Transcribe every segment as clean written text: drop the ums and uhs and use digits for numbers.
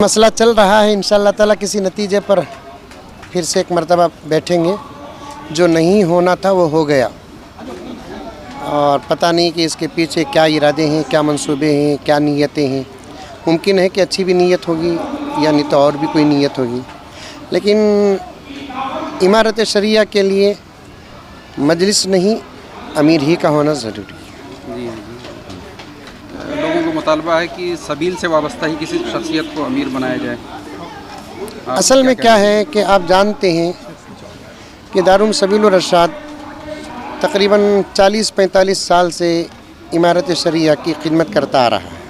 मसला चल रहा है, इंशाअल्लाह ताला किसी नतीजे पर फिर से एक मरतबा बैठेंगे। जो नहीं होना था वो हो गया, और पता नहीं कि इसके पीछे क्या इरादे हैं, क्या मंसूबे हैं, क्या नीयतें हैं। मुमकिन है कि अच्छी भी नीयत होगी या नहीं तो और भी कोई नीयत होगी, लेकिन इमारत शरिया के लिए मजलिस नहीं, अमीर ही का होना ज़रूरी है। जी लोगों को मुतालबा है कि सबील से वाबस्ता ही किसी शख्सियत को अमीर बनाया जाए। असल में क्या है कि आप जानते हैं कि दारुल सबील और इरशाद तकरीबन 40-45 साल से इमारत शरिया की खिदमत करता आ रहा है।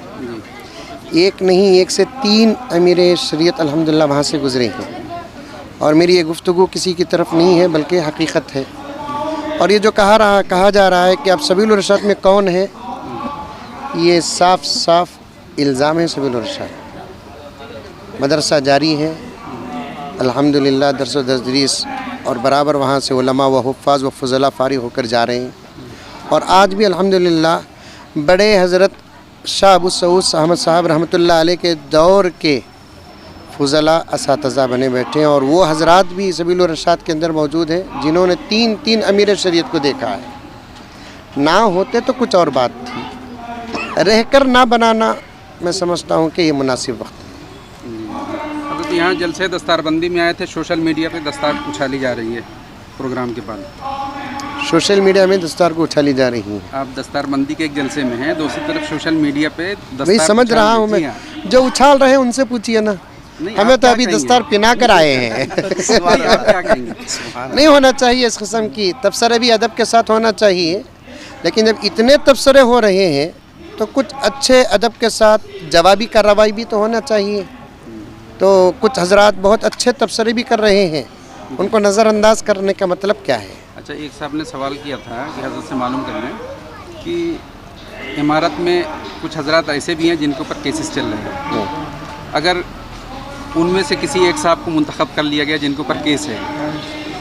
एक नहीं, एक से 3 अमीर शरीयत अल्हम्दुलिल्लाह वहाँ से गुज़रे हैं, और मेरी ये गुफ्तगू किसी की तरफ नहीं है बल्कि हकीकत है। और ये जो कहा जा रहा है कि अब सबील और इरशाद में कौन है, ये साफ साफ इल्ज़ाम है। सबील और इरशाद मदरसा जारी है अल्हम्दुलिल्लाह, दर्स व तदरीस, और बराबर वहाँ से उलमा व हुफ़्फ़ाज़ व फ़ुज़ला फ़ारिग़ होकर जा रहे हैं। और आज भी अल्हम्दुलिल्लाह बड़े हज़रत शाह अबू सऊद अहमद साहब रहमतुल्लाह अलैह के दौर के फ़ुज़ला असातिज़ा बने बैठे हैं, और वो हज़रात भी सबील और इरशाद के अंदर मौजूद हैं जिन्होंने 3 अमीर शरीयत को देखा है। ना होते तो कुछ और बात थी, रहकर ना बनाना मैं समझता हूँ कि ये मुनासिब वक्त है। तो यहाँ जलसे दस्तारबंदी में आए थे, सोशल मीडिया पे दस्तार उछाली जा रही है प्रोग्राम के बाद। सोशल मीडिया में दस्तार को उछाली जा रही है। आप दस्तारबंदी के एक जलसे में हैं, दूसरी तरफ सोशल मीडिया पे वही समझ रहा हूँ मैं, जो उछाल रहे हैं उनसे पूछिए ना, हमें तो अभी दस्तार पिना कर आए हैं। नहीं होना चाहिए इस किस्म की तबसरे, भी अदब के साथ होना चाहिए, लेकिन जब इतने तबसरे हो रहे हैं तो कुछ अच्छे अदब के साथ जवाबी कार्रवाई भी तो होना चाहिए। तो कुछ हजरात बहुत अच्छे तबसरे भी कर रहे हैं, उनको नज़रअंदाज करने का मतलब क्या है? अच्छा, एक साहब ने सवाल किया था कि हज़रत से मालूम कर लें कि इमारत में कुछ हजरात ऐसे भी हैं जिनके ऊपर केसेस चल रहे हैं, अगर उनमें से किसी एक साहब को मुंतखब कर लिया गया जिनके ऊपर केस है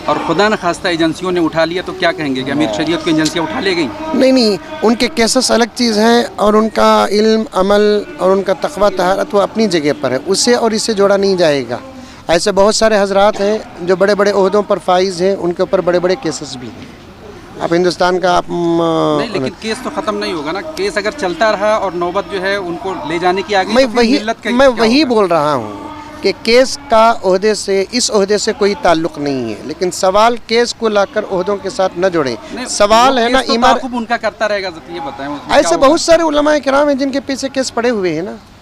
और खुदा न खास्ता एजेंसियों ने उठा लिया, तो क्या कहेंगे कि अमीर शरीयत को एजेंसियाँ उठा ले गई? नहीं, उनके केसेस अलग चीज़ हैं, और उनका इल्म अमल और उनका तक़वा तहारत वो अपनी जगह पर है, उससे और इससे जोड़ा नहीं जाएगा। ऐसे बहुत सारे हजरात हैं जो बड़े बड़े ओहदों पर फाइज हैं, उनके ऊपर बड़े बड़े केसेस भी हैं। आप हिंदुस्तान का आप नहीं, लेकिन केस तो ख़त्म नहीं होगा ना। केस अगर चलता रहा और नौबत जो है उनको ले जाने की आ गई, मैं वही बोल रहा हूँ कि केस का ओहदे से, इस ओहदे से कोई ताल्लुक़ नहीं है, लेकिन सवाल केस को लाकर ओहदों के साथ न जोड़ें। सवाल है ना इमारत उनका करता रहेगा, ये बताएं। ऐसे बहुत सारे उलमा किराम हैं जिनके पीछे केस पड़े हुए हैं ना,